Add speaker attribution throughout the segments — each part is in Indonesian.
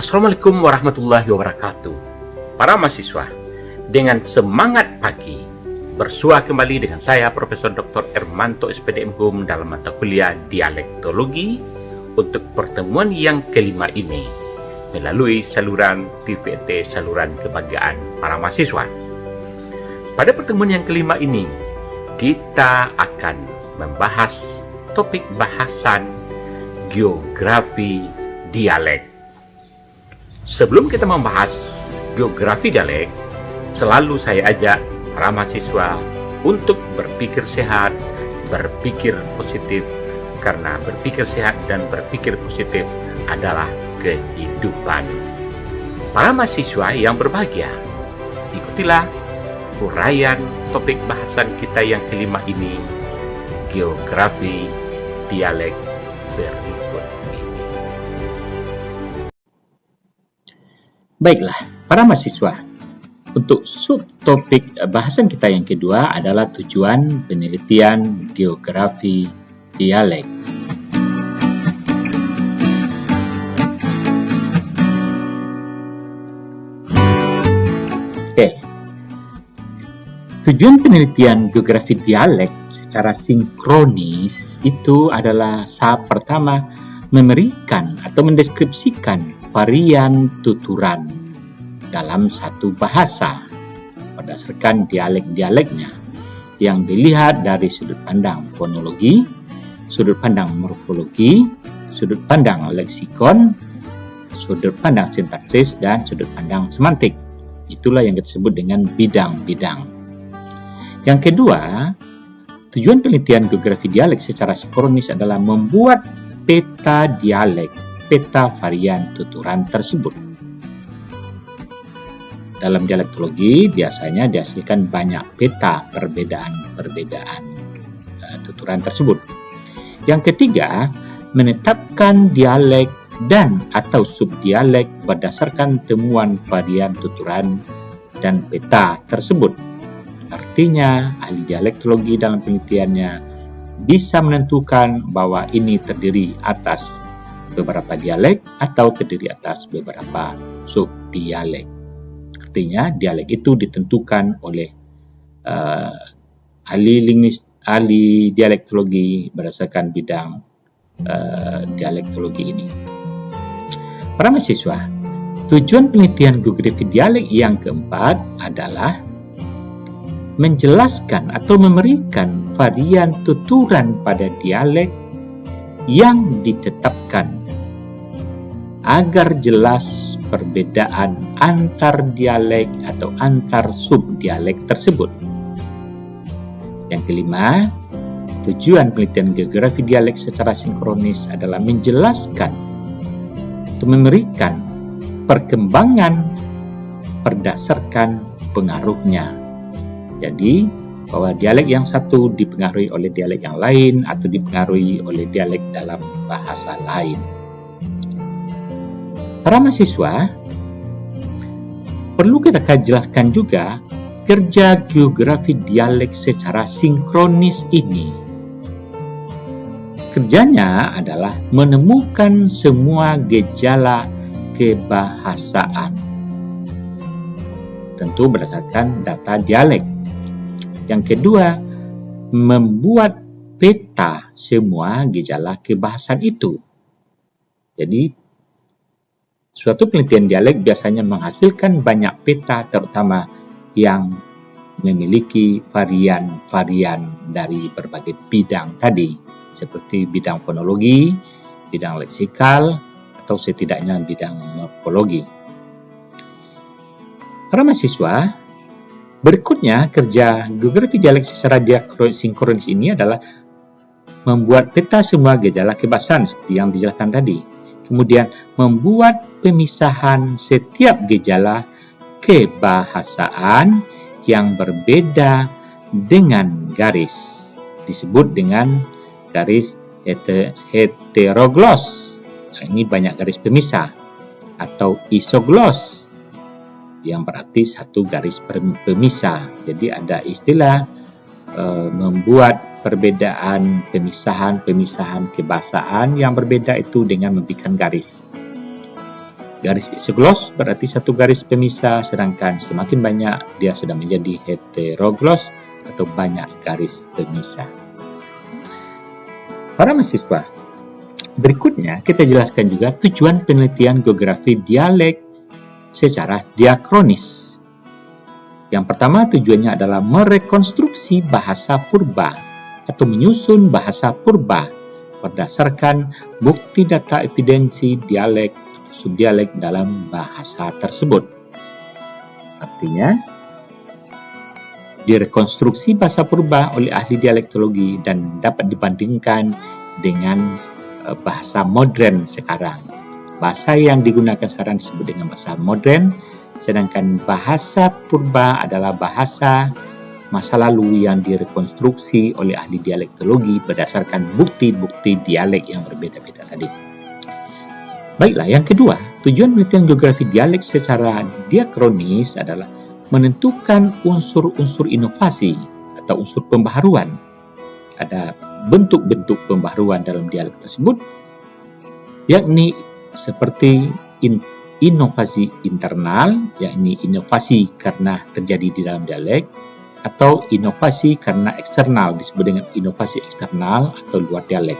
Speaker 1: Assalamualaikum warahmatullahi wabarakatuh. Para mahasiswa, dengan semangat pagi, bersua kembali dengan saya Profesor Dr. Ermanto SPD MHum dalam mata kuliah Dialektologi untuk pertemuan yang kelima ini melalui saluran TVT saluran kebanggaan para mahasiswa. Pada pertemuan yang kelima ini, kita akan membahas topik bahasan geografi dialek. Sebelum kita membahas geografi dialek, selalu saya ajak para mahasiswa untuk berpikir sehat, berpikir positif, karena berpikir sehat dan berpikir positif adalah kehidupan. Para mahasiswa yang berbahagia, ikutilah uraian topik bahasan kita yang kelima ini, geografi dialek berikut ini. Baiklah, para mahasiswa, untuk subtopik bahasan kita yang kedua adalah tujuan penelitian geografi dialek. Tujuan penelitian geografi dialek secara sinkronis itu adalah tahap pertama memberikan atau mendeskripsikan varian tuturan dalam satu bahasa berdasarkan dialek-dialeknya yang dilihat dari sudut pandang fonologi, sudut pandang morfologi, sudut pandang leksikon, sudut pandang sintaksis, dan sudut pandang semantik. Itulah yang disebut dengan bidang-bidang. Yang kedua, tujuan penelitian geografi dialek secara sinkronis adalah membuat peta dialek, peta varian tuturan tersebut. Dalam dialektologi biasanya dihasilkan banyak peta perbedaan-perbedaan tuturan tersebut. Yang ketiga, menetapkan dialek dan atau subdialek berdasarkan temuan varian tuturan dan peta tersebut. Artinya, ahli dialektologi dalam penelitiannya bisa menentukan bahwa ini terdiri atas beberapa dialek atau terdiri atas beberapa subdialek. Artinya, dialek itu ditentukan oleh ahli dialektologi berdasarkan bidang dialektologi ini. Para mahasiswa, tujuan penelitian geografi dialek yang keempat adalah menjelaskan atau memberikan varian tuturan pada dialek yang ditetapkan agar jelas perbedaan antar dialek atau antar subdialek tersebut. Yang kelima, tujuan penelitian geografi dialek secara sinkronis adalah menjelaskan atau memberikan perkembangan berdasarkan pengaruhnya. Jadi, bahwa dialek yang satu dipengaruhi oleh dialek yang lain atau dipengaruhi oleh dialek dalam bahasa lain. Para mahasiswa, perlu kita jelaskan juga kerja geografi dialek secara sinkronis ini. Kerjanya adalah menemukan semua gejala kebahasaan, tentu berdasarkan data dialek. Yang kedua, membuat peta semua gejala kebahasan itu. Jadi, suatu penelitian dialek biasanya menghasilkan banyak peta, terutama yang memiliki varian-varian dari berbagai bidang tadi, seperti bidang fonologi, bidang leksikal, atau setidaknya bidang morfologi. Para mahasiswa, berikutnya, kerja geografi dialek secara sinkronis ini adalah membuat peta semua gejala kebahasan seperti yang dijelaskan tadi. Kemudian, membuat pemisahan setiap gejala kebahasaan yang berbeda dengan garis. Disebut dengan garis heteroglos. Ini banyak garis pemisah. Atau isoglos, yang berarti satu garis pemisah. Jadi ada istilah membuat perbedaan pemisahan kebahasaan yang berbeda itu dengan membikin garis. Garis isoglos berarti satu garis pemisah, sedangkan semakin banyak dia sudah menjadi heteroglos atau banyak garis pemisah. Para mahasiswa, berikutnya kita jelaskan juga tujuan penelitian geografi dialek secara diakronis. Yang pertama, tujuannya adalah merekonstruksi bahasa purba atau menyusun bahasa purba berdasarkan bukti data evidensi dialek subdialek dalam bahasa tersebut. Artinya, direkonstruksi bahasa purba oleh ahli dialektologi dan dapat dibandingkan dengan bahasa modern sekarang. Bahasa yang digunakan sekarang disebut dengan bahasa modern, sedangkan bahasa purba adalah bahasa masa lalu yang direkonstruksi oleh ahli dialektologi berdasarkan bukti-bukti dialek yang berbeda-beda tadi. Baiklah, yang kedua, tujuan penelitian geografi dialek secara diakronis adalah menentukan unsur-unsur inovasi atau unsur pembaharuan. Ada bentuk-bentuk pembaharuan dalam dialek tersebut, yakni seperti inovasi internal, yakni inovasi karena terjadi di dalam dialek, atau inovasi karena eksternal, disebut dengan inovasi eksternal atau luar dialek.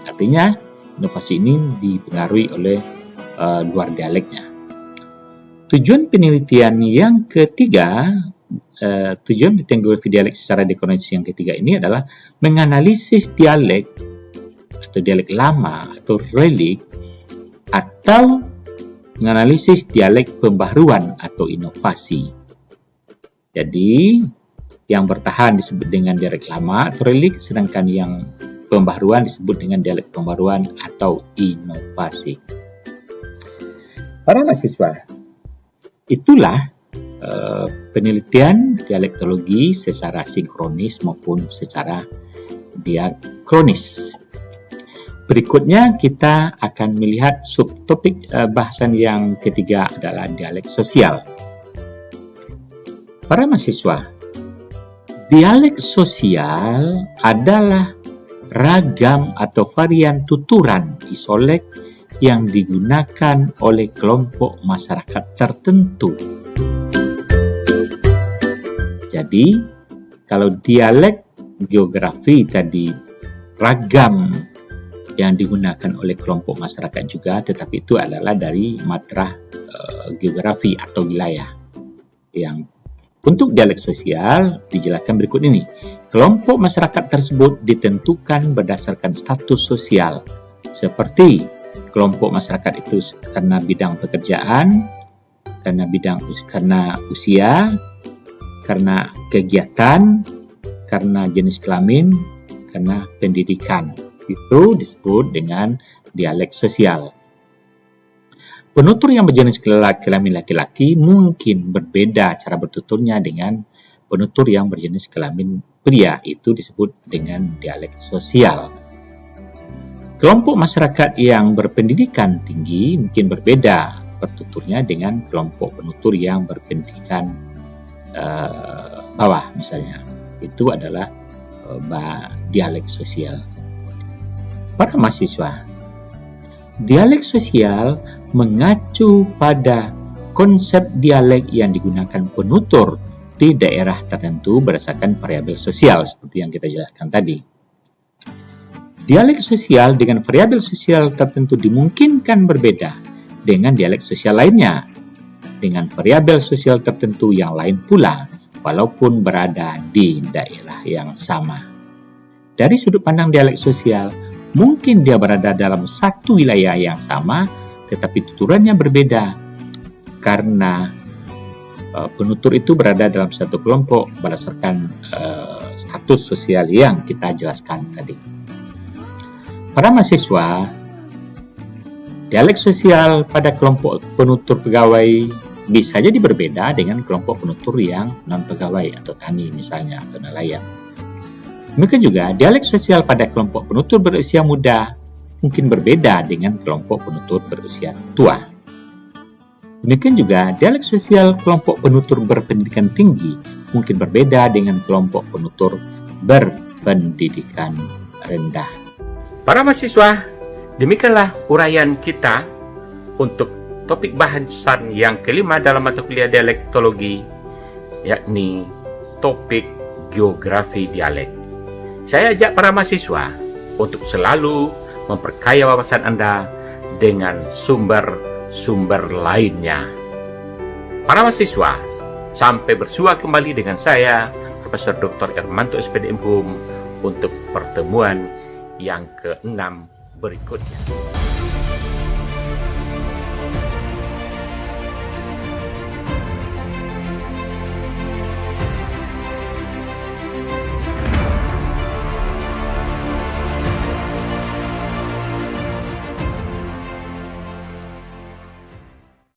Speaker 1: Artinya, inovasi ini dipengaruhi oleh luar dialeknya. Tujuan penelitian yang ketiga, tujuan penelitian geografi dialek secara diakronis yang ketiga ini adalah menganalisis dialek atau dialek lama atau relik, atau menganalisis dialek pembaharuan atau inovasi. Jadi, yang bertahan disebut dengan dialek lama atau relik, sedangkan yang pembaharuan disebut dengan dialek pembaharuan atau inovasi. Para mahasiswa, itulah penelitian dialektologi secara sinkronis maupun secara diakronis. Berikutnya kita akan melihat subtopik bahasan yang ketiga adalah dialek sosial. Para mahasiswa, dialek sosial adalah ragam atau varian tuturan isolek yang digunakan oleh kelompok masyarakat tertentu. Jadi, kalau dialek geografi tadi ragam yang digunakan oleh kelompok masyarakat juga, tetapi itu adalah dari matra geografi atau wilayah. Yang untuk dialek sosial dijelaskan berikut ini. Kelompok masyarakat tersebut ditentukan berdasarkan status sosial, seperti kelompok masyarakat itu karena bidang pekerjaan, karena usia, karena kegiatan, karena jenis kelamin, karena pendidikan. Itu disebut dengan dialek sosial. Penutur yang berjenis kelamin laki-laki mungkin berbeda cara bertuturnya dengan penutur yang berjenis kelamin pria. Itu disebut dengan dialek sosial. Kelompok masyarakat yang berpendidikan tinggi mungkin berbeda bertuturnya dengan kelompok penutur yang berpendidikan bawah misalnya. Itu adalah dialek sosial. Para mahasiswa, dialek sosial mengacu pada konsep dialek yang digunakan penutur di daerah tertentu berdasarkan variabel sosial seperti yang kita jelaskan tadi. Dialek sosial dengan variabel sosial tertentu dimungkinkan berbeda dengan dialek sosial lainnya dengan variabel sosial tertentu yang lain pula walaupun berada di daerah yang sama. Dari sudut pandang dialek sosial, mungkin dia berada dalam satu wilayah yang sama tetapi tuturannya berbeda karena penutur itu berada dalam satu kelompok berdasarkan status sosial yang kita jelaskan tadi. Para mahasiswa, dialek sosial pada kelompok penutur pegawai bisa jadi berbeda dengan kelompok penutur yang non-pegawai atau tani misalnya atau nelayan. Demikian juga dialek sosial pada kelompok penutur berusia muda mungkin berbeda dengan kelompok penutur berusia tua. Demikian juga dialek sosial kelompok penutur berpendidikan tinggi mungkin berbeda dengan kelompok penutur berpendidikan rendah. Para mahasiswa, demikianlah uraian kita untuk
Speaker 2: topik bahasan yang kelima dalam mata kuliah dialektologi, yakni topik geografi dialek. Saya ajak para mahasiswa untuk selalu memperkaya wawasan Anda dengan sumber-sumber lainnya. Para mahasiswa, sampai bersua kembali dengan saya, Profesor Dr. Ermanto SPD MHum, untuk pertemuan yang ke-6 berikutnya.